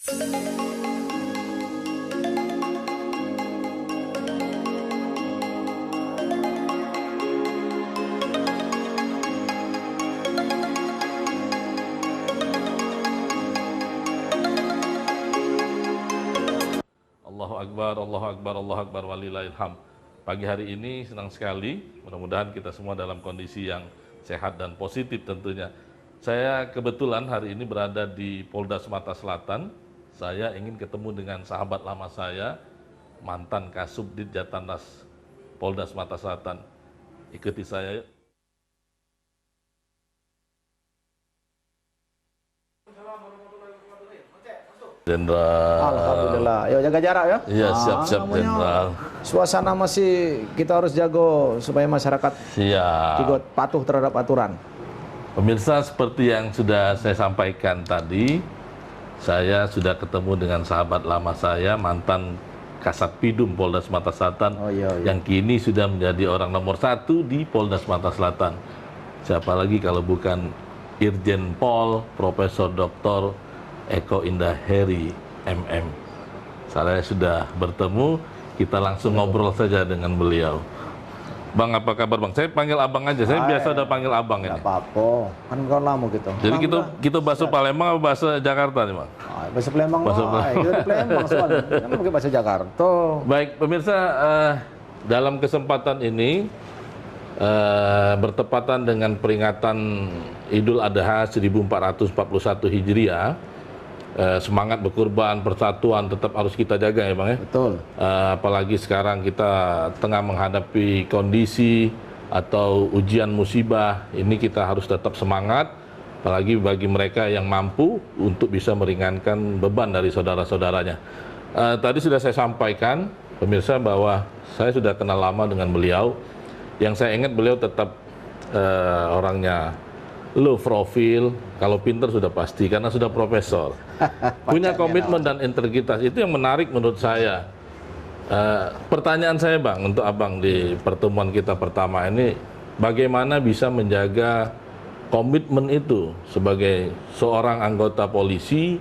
Allahu Akbar, Allahu Akbar, Allahu Akbar, walillahilham. Pagi hari ini senang sekali, mudah-mudahan kita semua dalam kondisi yang sehat dan positif tentunya. Saya kebetulan hari ini berada di Polda Sumatera Selatan. Saya ingin ketemu dengan sahabat lama saya, mantan Kasubdit Jatantras Polda Sumatera Selatan. Ikuti saya. Jenderal. Alhamdulillah. Yuk jaga jarak ya. Iya, siap-siap Jenderal. Suasana masih kita harus jago supaya masyarakat Siap. juga patuh terhadap aturan. Pemirsa, seperti yang sudah saya sampaikan tadi, saya sudah ketemu dengan sahabat lama saya, mantan Kasatpidum Polda Sumatera Selatan, yang kini sudah menjadi orang nomor 1 di Polda Sumatera Selatan. Siapa lagi kalau bukan Irjen Pol Profesor Dr. Eko Indah Heri MM. Saya sudah bertemu, kita langsung ngobrol saja dengan beliau. Bang, apa kabar Bang? Saya panggil Abang aja, saya biasa udah panggil Abang ini. Gak apa-apa, kan kau lama gitu. Jadi kita bahasa Palembang atau bahasa Jakarta nih Bang? Bahasa Palembang lah, kita di Palembang soalnya, kan pakai bahasa Jakarta. Baik pemirsa, dalam kesempatan ini bertepatan dengan peringatan Idul Adha 1441 Hijriah, semangat berkurban, persatuan tetap harus kita jaga ya Bang ya. Betul. Apalagi sekarang kita tengah menghadapi kondisi atau ujian musibah, ini kita harus tetap semangat, apalagi bagi mereka yang mampu untuk bisa meringankan beban dari saudara-saudaranya. Tadi sudah saya sampaikan pemirsa bahwa saya sudah kenal lama dengan beliau. Yang saya ingat beliau tetap orangnya low profil, kalau pinter sudah pasti karena sudah profesor. Punya komitmen dan integritas, itu yang menarik menurut saya. Pertanyaan saya Bang, untuk Abang di pertemuan kita pertama ini, bagaimana bisa menjaga komitmen itu sebagai seorang anggota polisi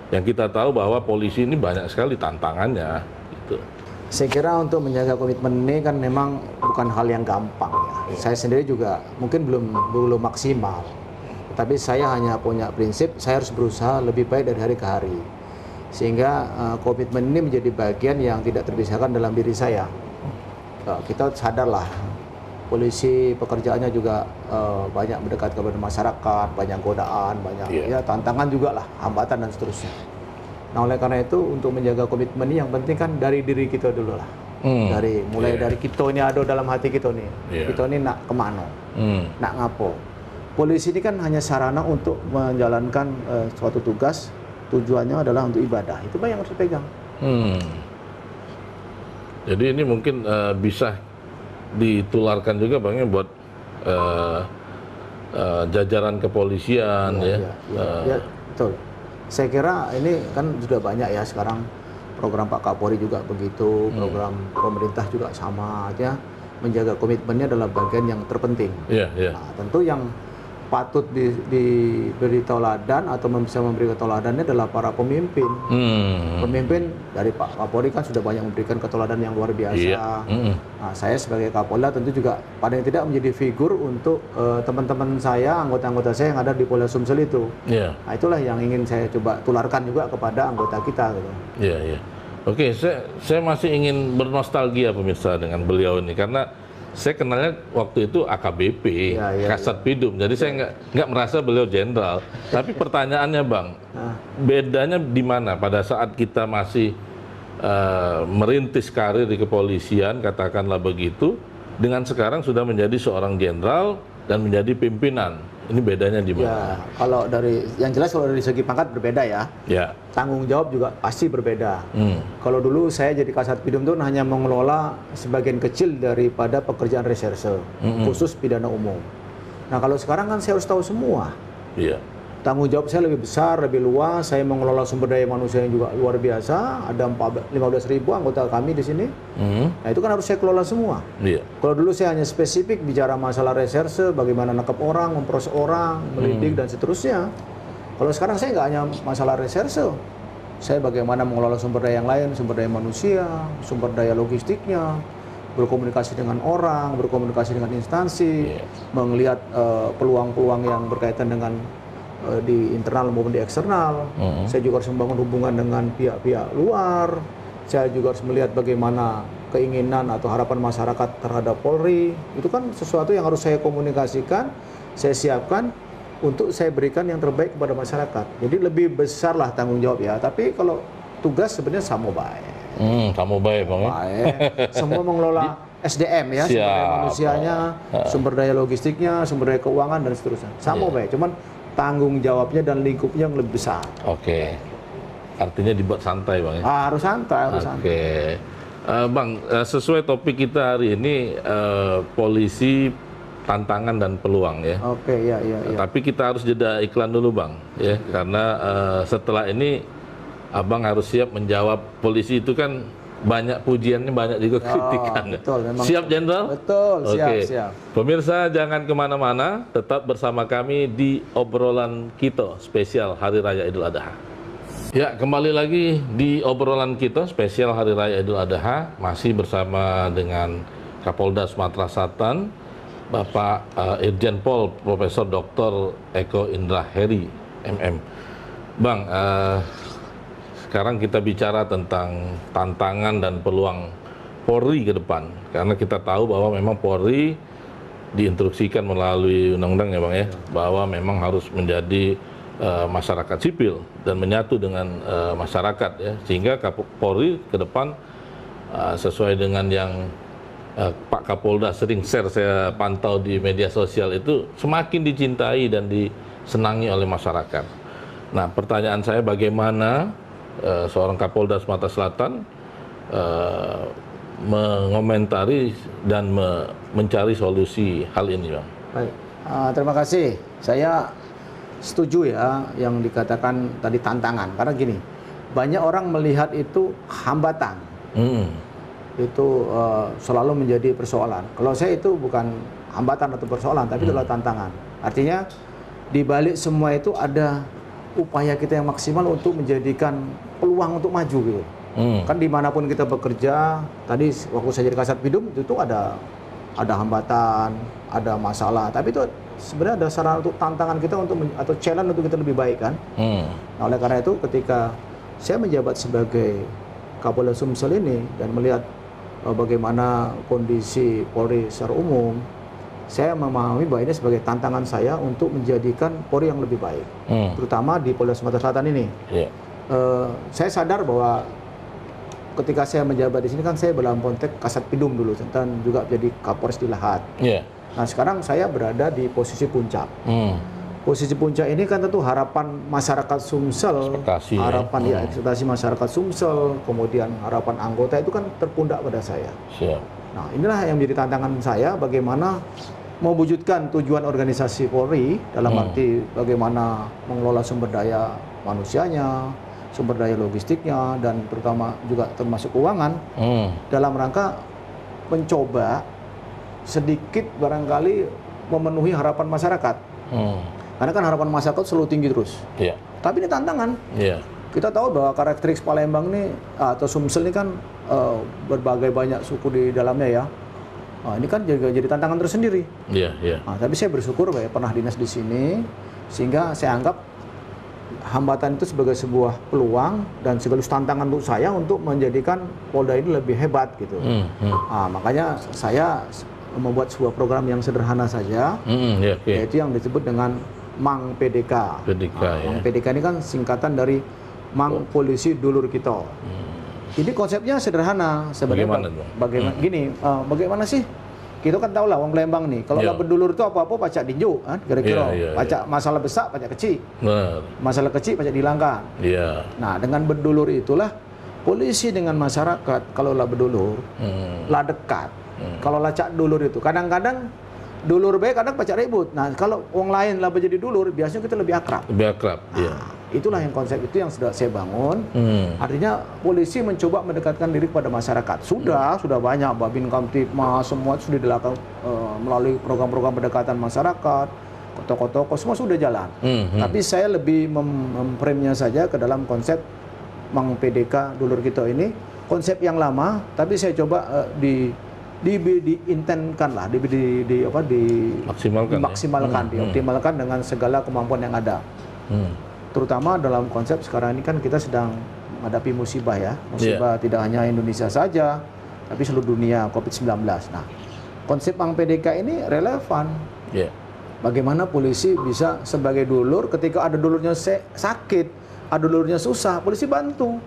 yang kita tahu bahwa polisi ini banyak sekali tantangannya gitu. Saya kira untuk menjaga komitmen ini kan memang bukan hal yang gampang ya. Saya sendiri juga mungkin belum maksimal. Tapi saya hanya punya prinsip, saya harus berusaha lebih baik dari hari ke hari. Sehingga komitmen ini menjadi bagian yang tidak terpisahkan dalam diri saya. Kita sadarlah, polisi pekerjaannya juga banyak mendekat kepada masyarakat, banyak godaan, banyak ya tantangan juga lah, hambatan dan seterusnya. Nah oleh karena itu untuk menjaga komitmen ini yang penting kan dari diri kita dulu lah. Dari kita ini ada dalam hati kita nih. Kita ini nak kemana, nak ngapo. Polisi ini kan hanya sarana untuk menjalankan suatu tugas, tujuannya adalah untuk ibadah. Itu yang harus dipegang. Jadi ini mungkin bisa ditularkan juga Bang ya buat jajaran kepolisian ya, betul. Saya kira ini kan sudah banyak ya sekarang, program Pak Kapolri juga begitu, program pemerintah juga sama aja, menjaga komitmennya adalah bagian yang terpenting. Nah, tentu yang patut diberi tauladan atau bisa memberi tauladannya adalah para pemimpin. Pemimpin dari Pak Kapolri kan sudah banyak memberikan keteladanan yang luar biasa. Nah, saya sebagai Kapolda tentu juga paling tidak menjadi figur untuk teman-teman saya, anggota-anggota saya yang ada di Polda Sumsel itu. Nah, itulah yang ingin saya coba tularkan juga kepada anggota kita. Gitu. Oke, saya masih ingin bernostalgia pemirsa dengan beliau ini karena saya kenalnya waktu itu AKBP, Kasatpidum. Jadi saya nggak merasa beliau jenderal. Tapi pertanyaannya Bang, bedanya di mana pada saat kita masih merintis karir di kepolisian, katakanlah begitu, dengan sekarang sudah menjadi seorang jenderal dan menjadi pimpinan. Ini bedanya di mana? Kalau yang jelas kalau dari segi pangkat berbeda ya. Tanggung jawab juga pasti berbeda. Kalau dulu saya jadi Kasatpidum itu hanya mengelola sebagian kecil daripada pekerjaan reserse, khusus pidana umum. Nah kalau sekarang kan saya harus tahu semua. Tanggung jawab saya lebih besar, lebih luas. Saya mengelola sumber daya manusia yang juga luar biasa. Ada 15.000 anggota kami di sini. Nah itu kan harus saya kelola semua. Kalau dulu saya hanya spesifik bicara masalah reserse, bagaimana nangkap orang, memproses orang, melidik dan seterusnya. Kalau sekarang saya nggak hanya masalah reserse, saya bagaimana mengelola sumber daya yang lain, sumber daya manusia, sumber daya logistiknya, berkomunikasi dengan orang, berkomunikasi dengan instansi, melihat peluang-peluang yang berkaitan dengan di internal maupun di eksternal. Saya juga harus membangun hubungan dengan pihak-pihak luar. Saya juga harus melihat bagaimana keinginan atau harapan masyarakat terhadap Polri. Itu kan sesuatu yang harus saya komunikasikan, saya siapkan untuk saya berikan yang terbaik kepada masyarakat. Jadi lebih besar lah tanggung jawab ya. Tapi kalau tugas sebenarnya sama baik. Sama baik Bang ya. Baik. Semua mengelola SDM ya, sumber daya manusianya, sumber daya logistiknya, sumber daya keuangan dan seterusnya. Sama baik. Cuman tanggung jawabnya dan lingkupnya yang lebih besar. Oke. Artinya dibuat santai Bang ya. Harus santai, harus santai. Oke. Bang, sesuai topik kita hari ini, polisi, tantangan dan peluang ya. Oke, ya. Tapi kita harus jeda iklan dulu Bang, ya. Karena setelah ini Abang harus siap menjawab. Polisi itu kan banyak pujiannya, banyak juga kritikan. Betul, memang. Siap Jenderal? Betul, Oke. siap. Pemirsa jangan kemana-mana, tetap bersama kami di obrolan kita spesial Hari Raya Idul Adha. Ya, kembali lagi di obrolan kita spesial Hari Raya Idul Adha, masih bersama dengan Kapolda Sumatera Selatan, Bapak Irjen Pol Profesor Dr. Eko Indra Heri, MM. Bang, sekarang kita bicara tentang tantangan dan peluang Polri ke depan, karena kita tahu bahwa memang Polri diinstruksikan melalui undang-undang ya Bang ya, bahwa memang harus menjadi masyarakat sipil dan menyatu dengan masyarakat ya, sehingga Polri ke depan sesuai dengan yang Pak Kapolda sering share, saya pantau di media sosial, itu semakin dicintai dan disenangi oleh masyarakat. Nah, pertanyaan saya, bagaimana seorang Kapolda Sumatera Selatan mengomentari dan mencari solusi hal ini Bang? Baik, terima kasih. Saya setuju ya yang dikatakan tadi tantangan, karena gini, banyak orang melihat itu hambatan, itu selalu menjadi persoalan. Kalau saya itu bukan hambatan atau persoalan, tapi adalah tantangan. Artinya di balik semua itu ada upaya kita yang maksimal untuk menjadikan peluang untuk maju gitu. Kan dimanapun kita bekerja, tadi waktu saya jadi Kasat Bidum itu ada hambatan, ada masalah, tapi itu sebenarnya ada sarana untuk tantangan kita untuk atau challenge untuk kita lebih baik kan. Nah, oleh karena itu ketika saya menjabat sebagai Kapolda Sumsel ini dan melihat bagaimana kondisi Polri secara umum, saya memahami bahwa ini sebagai tantangan saya untuk menjadikan Polri yang lebih baik, terutama di Polda Sumatera Selatan ini. Saya sadar bahwa ketika saya menjabat di sini kan saya dalam konteks Kasat Bidum dulu dan juga jadi Kapolres di Lahat. Nah, sekarang saya berada di posisi puncak. Posisi puncak ini kan tentu harapan masyarakat Sumsel, ekspektasi masyarakat Sumsel, kemudian harapan anggota itu kan terpundak pada saya. Nah, inilah yang menjadi tantangan saya, bagaimana mewujudkan tujuan organisasi Polri dalam arti bagaimana mengelola sumber daya manusianya, sumber daya logistiknya, dan terutama juga termasuk keuangan, dalam rangka mencoba sedikit barangkali memenuhi harapan masyarakat. Karena kan harapan masyarakat selalu tinggi terus. Tapi ini tantangan. Kita tahu bahwa karakteristik Palembang ini atau Sumsel ini kan berbagai banyak suku di dalamnya ya. Ini kan juga jadi tantangan tersendiri. Nah, tapi saya bersyukur bahwa pernah dinas di sini, sehingga saya anggap hambatan itu sebagai sebuah peluang dan sekaligus tantangan untuk saya untuk menjadikan Polda ini lebih hebat gitu. Nah, makanya saya membuat sebuah program yang sederhana saja, yaitu yang disebut dengan Mang PDK. Mang PDK ini kan singkatan dari Mang Polisi Dulur Kita. Ini konsepnya sederhana sebenarnya. Bagaimana sih? Kita kan tahu lah wong Lembang nih, kalau lah berdulur itu apa-apa pacak dinjuk kan, kira-kira. Pacak masalah besar pacak kecil. Masalah kecil pacak dihilangkan. Nah, dengan berdulur itulah polisi dengan masyarakat, kalau lah berdulur, lah dekat. Kalau lacak dulur itu, kadang-kadang dulur baik, kadang pacak ribut. Nah, kalau orang lain lah menjadi dulur, biasanya kita lebih akrab. Itulah yang konsep itu yang sudah saya bangun. Artinya polisi mencoba mendekatkan diri kepada masyarakat. Sudah banyak Babin Kamtipmas, semua sudah dilakukan melalui program-program pendekatan masyarakat, toko-toko semua sudah jalan. Tapi saya lebih memframe-nya saja ke dalam konsep Mang PDK dulur kita ini konsep yang lama, tapi saya coba diintenkan lah, dimaksimalkan, dioptimalkan dengan segala kemampuan yang ada. Terutama dalam konsep sekarang ini kan kita sedang menghadapi musibah ya, musibah tidak hanya Indonesia saja, tapi seluruh dunia COVID-19. Nah, konsep Mang PDK ini relevan. Bagaimana polisi bisa sebagai dulur ketika ada dulurnya sakit, ada dulurnya susah, polisi bantu.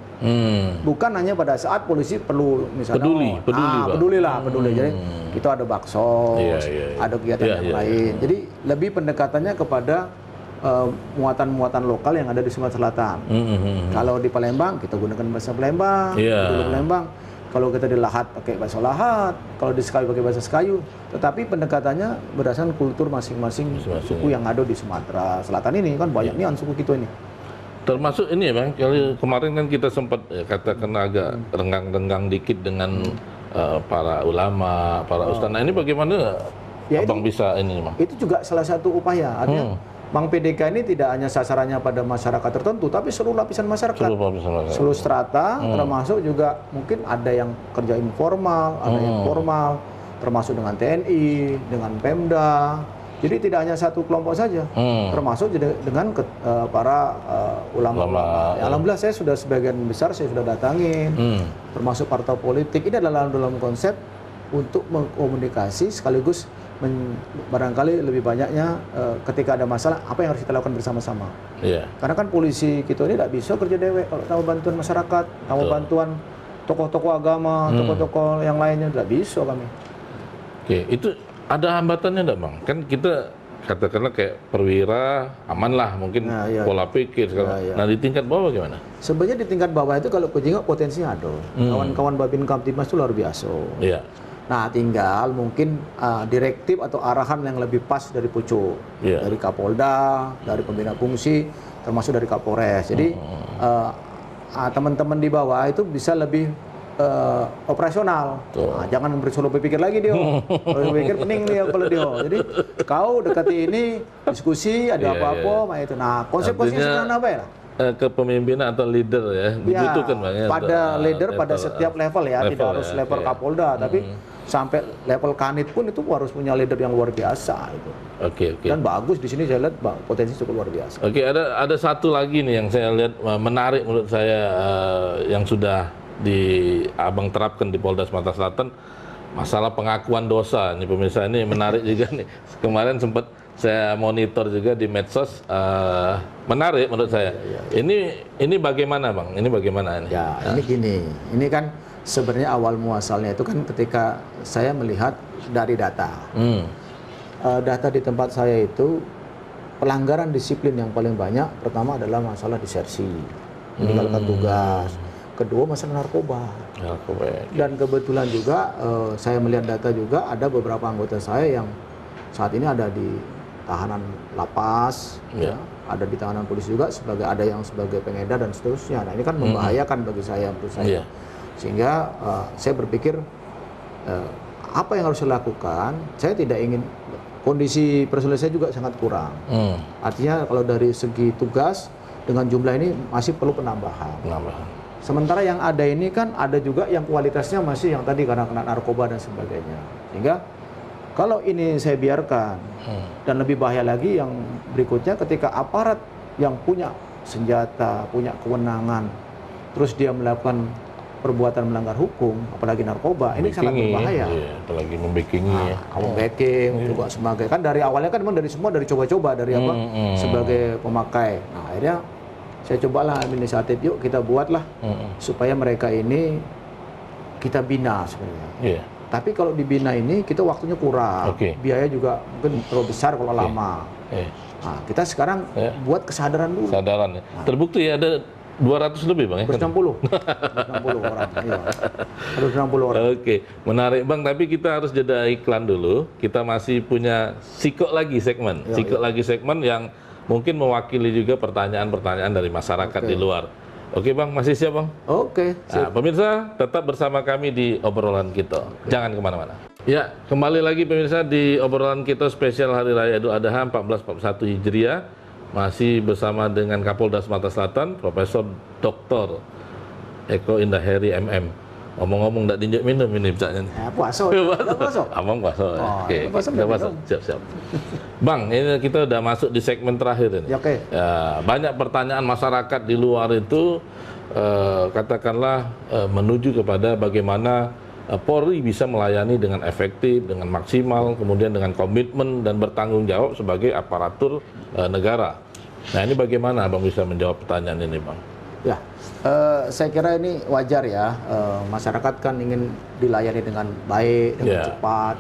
Bukan hanya pada saat polisi perlu misalnya peduli. Jadi kita ada bakso, ada kegiatan yang lain. Jadi lebih pendekatannya kepada muatan-muatan lokal yang ada di Sumatera Selatan. Kalau di Palembang kita gunakan bahasa Palembang, dulu Palembang. Kalau kita di Lahat pakai bahasa Lahat, kalau di Sekayu pakai bahasa Sekayu. Tetapi pendekatannya berdasarkan kultur masing-masing suku yang ada di Sumatera Selatan ini kan banyak nih suku kita ini. Termasuk ini ya Bang, kemarin kan kita sempat katakan agak renggang-renggang dikit dengan para ulama, para ustadz. Nah ini bagaimana Abang bisa ini Bang? Itu juga salah satu upaya. Artinya Mang PDK ini tidak hanya sasarannya pada masyarakat tertentu, tapi seluruh lapisan masyarakat. Seluruh strata, termasuk juga mungkin ada yang kerja informal, ada yang formal, termasuk dengan TNI, dengan Pemda. Jadi tidak hanya satu kelompok saja, termasuk dengan para ulama. Ya, alhamdulillah saya sudah sebagian besar saya sudah datangin, termasuk partai politik. Ini adalah dalam konsep untuk mengkomunikasi sekaligus barangkali lebih banyaknya ketika ada masalah apa yang harus kita lakukan bersama-sama. Karena kan polisi kita ini tidak bisa kerja dewek kalau tahu bantuan masyarakat, tahu bantuan tokoh-tokoh agama, tokoh-tokoh yang lainnya tidak bisa kami. Itu ada hambatannya enggak Bang? Kan kita katakanlah kayak perwira aman lah mungkin pola pikir sekarang. Nah di tingkat bawah gimana? Sebenarnya di tingkat bawah itu kalau kejengok potensinya ada. Kawan-kawan Babin Kamtibmas itu luar biasa. Nah, tinggal mungkin direktif atau arahan yang lebih pas dari pucuk, dari Kapolda, dari pembina fungsi, termasuk dari Kapolres. Jadi teman-teman di bawah itu bisa lebih operasional. Nah, jangan bersolo berpikir lagi dia. Kalau berpikir pening dia kalau dia. Jadi kau dekati ini diskusi ada apa-apa, itu. Nah, konsep-konsepnya sederhana apa ya? Kepemimpinan atau leader ya dibutuhkan Bang ya. Pada leader pada setiap level ya, tidak harus level Kapolda, tapi sampai level Kanit pun itu harus punya leader yang luar biasa itu. Dan bagus di sini saya lihat potensi cukup luar biasa. Ada satu lagi nih yang saya lihat menarik menurut saya yang sudah Abang terapkan di Polda Sumatera Selatan, masalah pengakuan dosa. Ini pemirsa ini menarik juga nih. Kemarin sempat saya monitor juga di medsos, menarik menurut saya. Ini bagaimana Bang? Ini bagaimana ini? Ya, ini gini. Ini kan sebenarnya awal muasalnya itu kan ketika saya melihat dari data. Data di tempat saya itu pelanggaran disiplin yang paling banyak pertama adalah masalah disersi, meninggalkan tugas. Kedua masalah narkoba. Dan kebetulan juga saya melihat data juga ada beberapa anggota saya yang saat ini ada di tahanan lapas, ada di tahanan polisi juga ada yang sebagai pengedar dan seterusnya. Nah ini kan membahayakan bagi saya menurut saya. Sehingga saya berpikir apa yang harus saya lakukan. Saya tidak ingin kondisi personil saya juga sangat kurang. Artinya kalau dari segi tugas dengan jumlah ini masih perlu penambahan. Sementara yang ada ini kan ada juga yang kualitasnya masih yang tadi karena kena narkoba dan sebagainya. Sehingga kalau ini saya biarkan dan lebih bahaya lagi yang berikutnya ketika aparat yang punya senjata, punya kewenangan, terus dia melakukan perbuatan melanggar hukum, apalagi narkoba, ini sangat berbahaya. Apalagi membackingi backing juga sebagai kan dari awalnya kan memang dari semua dari coba-coba dari apa sebagai pemakai. Nah akhirnya saya cobalah inisiatif, yuk kita buatlah supaya mereka ini kita bina sebenarnya. Tapi kalau dibina ini kita waktunya kurang, biaya juga mungkin terlalu besar kalau lama. Nah, kita sekarang buat kesadaran dulu. Kesadaran ya. Terbukti ya ada 200 lebih Bang ya? 160 orang. Iya. 160 orang. Menarik Bang, tapi kita harus jeda iklan dulu. Kita masih punya sikok lagi segmen yang mungkin mewakili juga pertanyaan-pertanyaan dari masyarakat di luar. Oke Bang, masih siap Bang? Nah, pemirsa, tetap bersama kami di obrolan kita. Jangan kemana-mana. Ya, kembali lagi pemirsa di obrolan kita spesial Hari Raya Idul Adha 1441 Hijriah. Masih bersama dengan Kapolda Sumatera Selatan, Profesor Dr. Eko Indah Heri MM. Ngomong-ngomong nggak diinjak minum ini bacanya. Puasa. Puasa. Abang puasa. Oh, Oke. puasa Kita minum. puasa. Siap. Bang, ini kita udah masuk di segmen terakhir ini. Ya, oke. Ya, banyak pertanyaan masyarakat di luar itu katakanlah menuju kepada bagaimana Polri bisa melayani dengan efektif, dengan maksimal, kemudian dengan komitmen dan bertanggung jawab sebagai aparatur negara. Nah, ini bagaimana Abang bisa menjawab pertanyaan ini, Bang? Ya, saya kira ini wajar ya. Masyarakat kan ingin dilayani dengan baik, dengan cepat,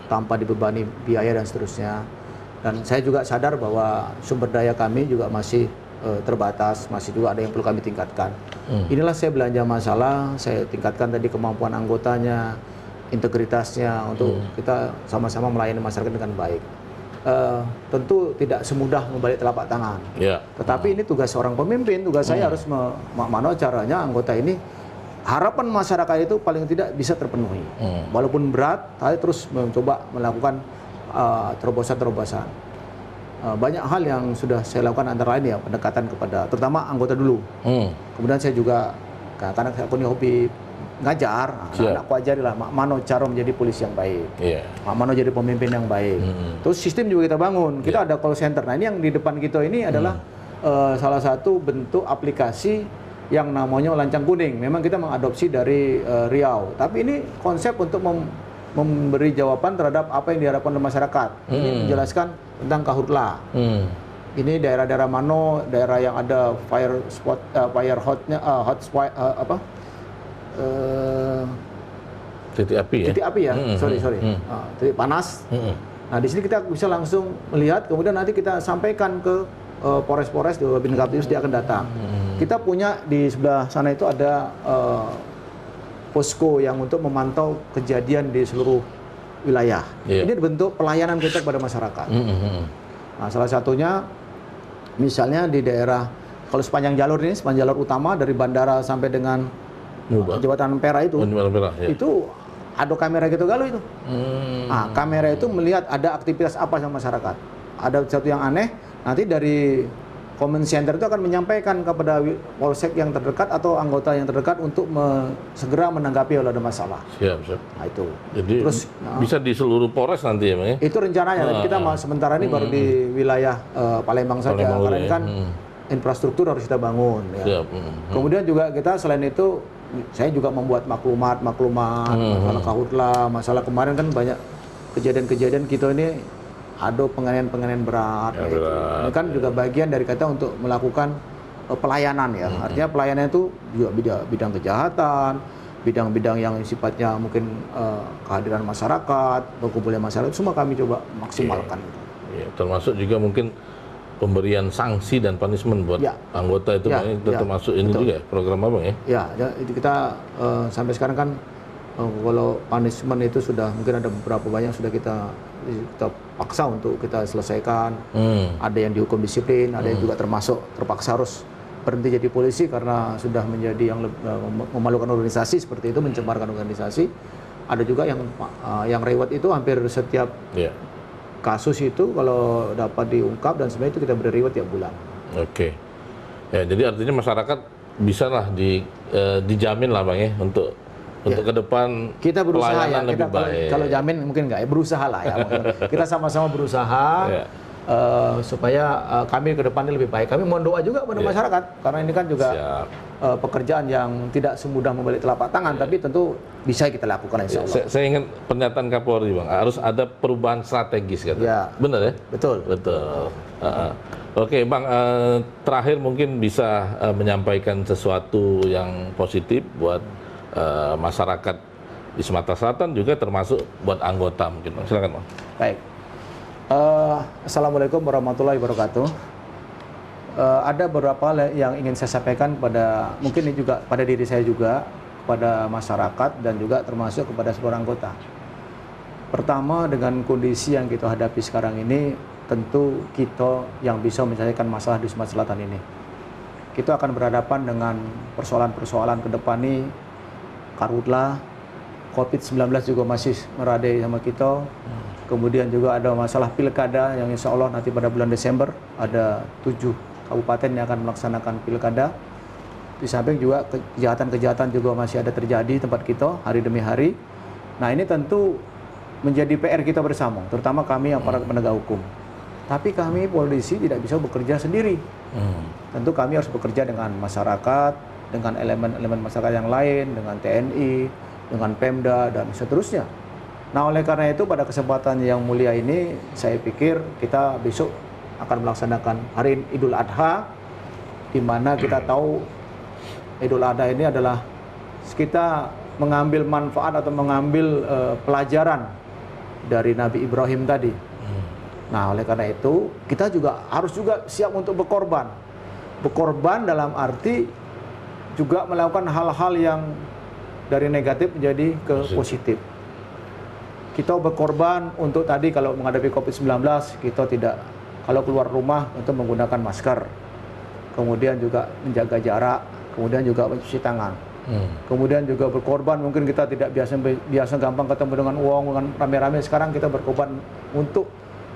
tanpa dibebani biaya dan seterusnya. Dan saya juga sadar bahwa sumber daya kami juga masih terbatas, masih juga ada yang perlu kami tingkatkan. Inilah saya belanja masalah, saya tingkatkan tadi kemampuan anggotanya, integritasnya untuk kita sama-sama melayani masyarakat dengan baik. Tentu tidak semudah membalik telapak tangan. Tetapi ini tugas seorang pemimpin, tugas saya harus mana caranya anggota ini harapan masyarakat itu paling tidak bisa terpenuhi. Walaupun berat, saya terus mencoba melakukan terobosan-terobosan. Banyak hal yang sudah saya lakukan antara lain ya pendekatan kepada terutama anggota dulu. Kemudian saya juga karena saya punya hobi ngajar, anak-anakku ajarilah Mano cara menjadi polisi yang baik, Mano jadi pemimpin yang baik. Terus sistem juga kita bangun, kita ada call center. Nah ini yang di depan kita ini adalah salah satu bentuk aplikasi yang namanya Lancang Kuning. Memang kita mengadopsi dari Riau, tapi ini konsep untuk memberi jawaban terhadap apa yang diharapkan oleh masyarakat. Ini menjelaskan tentang Kahutla. Ini daerah-daerah Mano, daerah yang ada fire spot, fire hotnya, hotspot titik api ya? Titik api ya, sorry. Titik panas. Nah di sini kita bisa langsung melihat, kemudian nanti kita sampaikan ke Polres-Polres di Babinkamtibmas, dia akan datang. Kita punya di sebelah sana itu ada posko yang untuk memantau kejadian di seluruh wilayah. Ini bentuk pelayanan kita kepada masyarakat. Nah salah satunya misalnya di daerah, kalau sepanjang jalur ini, sepanjang jalur utama dari bandara sampai dengan Jembatan Ampera itu, itu ada kamera gitu galuh itu. Nah, kamera itu melihat ada aktivitas apa sama masyarakat. Ada sesuatu yang aneh, nanti dari command center itu akan menyampaikan kepada polsek yang terdekat atau anggota yang terdekat untuk segera menanggapi kalau ada masalah. Siap. Nah, itu. Jadi terus bisa di seluruh Polres nanti ya, Bang ya? Itu rencananya. Tapi kita sementara ini baru di wilayah Palembang saja. Karena ini kan infrastruktur harus kita bangun. Ya. Kemudian juga kita selain itu, saya juga membuat maklumat masalah Kahutla, masalah kemarin kan banyak kejadian-kejadian kita ini ada penganiayaan berat. Ini kan juga bagian dari kita untuk melakukan pelayanan ya. Artinya pelayanan itu juga bidang kejahatan, bidang-bidang yang sifatnya mungkin kehadiran masyarakat, berkumpulnya masyarakat, semua kami coba maksimalkan. Termasuk juga mungkin pemberian sanksi dan punishment buat anggota itu, itu termasuk ini juga program Abang ya? Ya, itu kita sampai sekarang kan kalau punishment itu sudah mungkin ada beberapa banyak sudah kita paksa untuk kita selesaikan. Ada yang dihukum disiplin, ada yang juga termasuk terpaksa harus berhenti jadi polisi karena sudah menjadi yang memalukan organisasi seperti itu, mencemarkan organisasi. Ada juga yang reward itu hampir setiap kasus itu kalau dapat diungkap dan sebenarnya itu kita beri reward tiap bulan. Oke. Ya, jadi artinya masyarakat bisa lah dijamin lah Bang ya untuk ke depan kita berusaha ya. Lebih baik. Kalau jamin mungkin enggak ya, berusaha lah ya. Kita sama-sama berusaha supaya kami ke depannya lebih baik. Kami mohon doa juga kepada masyarakat karena ini kan juga pekerjaan yang tidak semudah membalik telapak tangan, tapi tentu bisa kita lakukan insya Allah. Saya ingin pernyataan Kapolri Bang, harus ada perubahan strategis kan? Benar ya? Betul. Oke Bang, terakhir mungkin bisa menyampaikan sesuatu yang positif buat masyarakat di Sumatera Selatan juga termasuk buat anggota mungkin Bang. Silakan Bang. Baik. Assalamualaikum warahmatullahi wabarakatuh. Ada beberapa hal yang ingin saya sampaikan pada mungkin ini juga pada diri saya juga, kepada masyarakat dan juga termasuk kepada seluruh anggota. Pertama, dengan kondisi yang kita hadapi sekarang ini, tentu kita yang bisa menyelesaikan masalah di Sumatera Selatan ini, kita akan berhadapan dengan persoalan-persoalan ke depan ini. Karhutla, COVID-19 juga masih meradai sama kita. Kemudian juga ada masalah pilkada yang insya Allah nanti pada bulan Desember ada 7 kabupaten yang akan melaksanakan pilkada. Di samping juga kejahatan-kejahatan juga masih ada terjadi di tempat kita hari demi hari. Nah, ini tentu menjadi PR kita bersama, terutama kami yang para penegak hukum. Tapi kami polisi tidak bisa bekerja sendiri. Tentu kami harus bekerja dengan masyarakat, dengan elemen-elemen masyarakat yang lain, dengan TNI, dengan Pemda, dan seterusnya. Nah, oleh karena itu pada kesempatan yang mulia ini, saya pikir kita besok akan melaksanakan hari Idul Adha, di mana kita tahu Idul Adha ini adalah kita mengambil manfaat atau mengambil pelajaran dari Nabi Ibrahim tadi. Nah, oleh karena itu kita juga harus juga siap untuk berkorban. Berkorban dalam arti juga melakukan hal-hal yang dari negatif menjadi ke positif. Kita berkorban untuk tadi kalau menghadapi COVID-19, kita tidak, kalau keluar rumah untuk menggunakan masker. Kemudian juga menjaga jarak, kemudian juga mencuci tangan. Kemudian juga berkorban, mungkin kita tidak biasa gampang ketemu dengan uang, dengan rame-rame. Sekarang kita berkorban untuk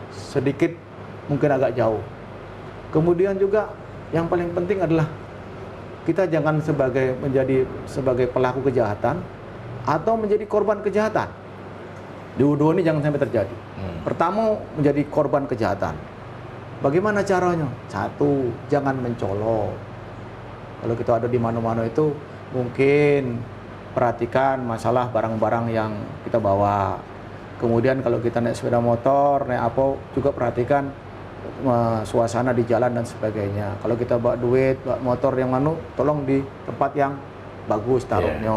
sedikit mungkin agak jauh. Kemudian juga yang paling penting adalah kita jangan menjadi sebagai pelaku kejahatan atau menjadi korban kejahatan. Dua-dua ini jangan sampai terjadi. Pertama, menjadi korban kejahatan. Bagaimana caranya? Satu, jangan mencolok. Kalau kita ada di mana-mana itu, mungkin perhatikan masalah barang-barang yang kita bawa. Kemudian kalau kita naik sepeda motor, naik apa, juga perhatikan suasana di jalan dan sebagainya. Kalau kita bawa duit, bawa motor yang tolong di tempat yang bagus taruhnya.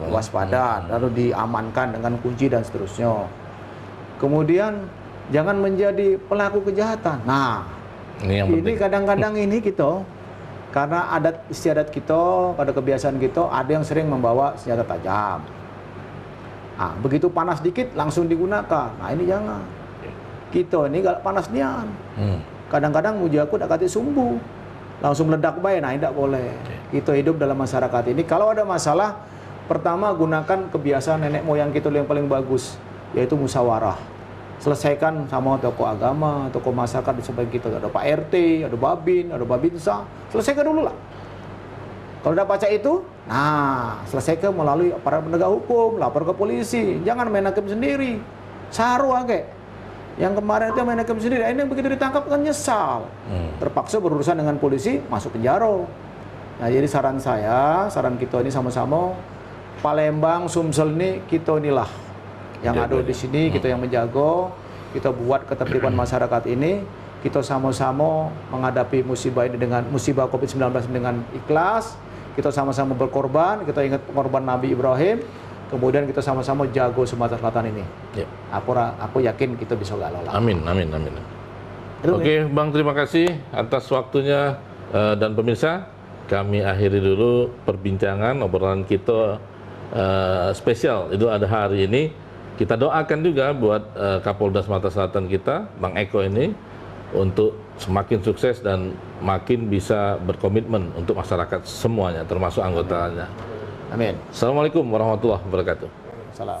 Waspada, lalu diamankan dengan kunci dan seterusnya. Kemudian jangan menjadi pelaku kejahatan. Nah, ini kadang-kadang ini kita, karena adat istiadat kita, pada kebiasaan kita, ada yang sering membawa senjata tajam. Nah, begitu panas dikit langsung digunakan. Nah, ini jangan. Kita ini gak panas nian. Kadang-kadang mujaku tak kati sumbu, langsung meledak baik. Nah, tidak boleh. Kita hidup dalam masyarakat ini. Kalau ada masalah, pertama gunakan kebiasaan nenek moyang kita yang paling bagus, yaitu musyawarah. Selesaikan sama tokoh agama, tokoh masyarakat di sebagian kita. Ada Pak RT, ada Babin, ada Babinsa. Selesaikan dulu lah. Kalau udah baca itu, nah selesaikan melalui aparat penegak hukum, lapor ke polisi. Jangan main hakim sendiri. Saru aja. Yang kemarin itu main hakim sendiri, ini begitu ditangkap kan nyesal. Terpaksa berurusan dengan polisi, masuk penjara. Nah, jadi saran kita ini sama-sama, Palembang, Sumsel ini kita inilah yang ada di sini, kita yang menjaga, kita buat ketertiban masyarakat ini, kita sama-sama menghadapi musibah ini dengan musibah COVID-19 dengan ikhlas, kita sama-sama berkorban, kita ingat pengorban Nabi Ibrahim, kemudian kita sama-sama jago Sumatera Selatan ini. Aku yakin kita bisa lolos. Amin. Oke, Bang, terima kasih atas waktunya, dan pemirsa, kami akhiri dulu perbincangan obrolan kita spesial Idul Adha hari ini. Kita doakan juga buat Kapolda Sumatera Selatan kita, Bang Eko ini, untuk semakin sukses dan makin bisa berkomitmen untuk masyarakat semuanya, termasuk anggotanya. Amin. Assalamualaikum warahmatullahi wabarakatuh. Salam.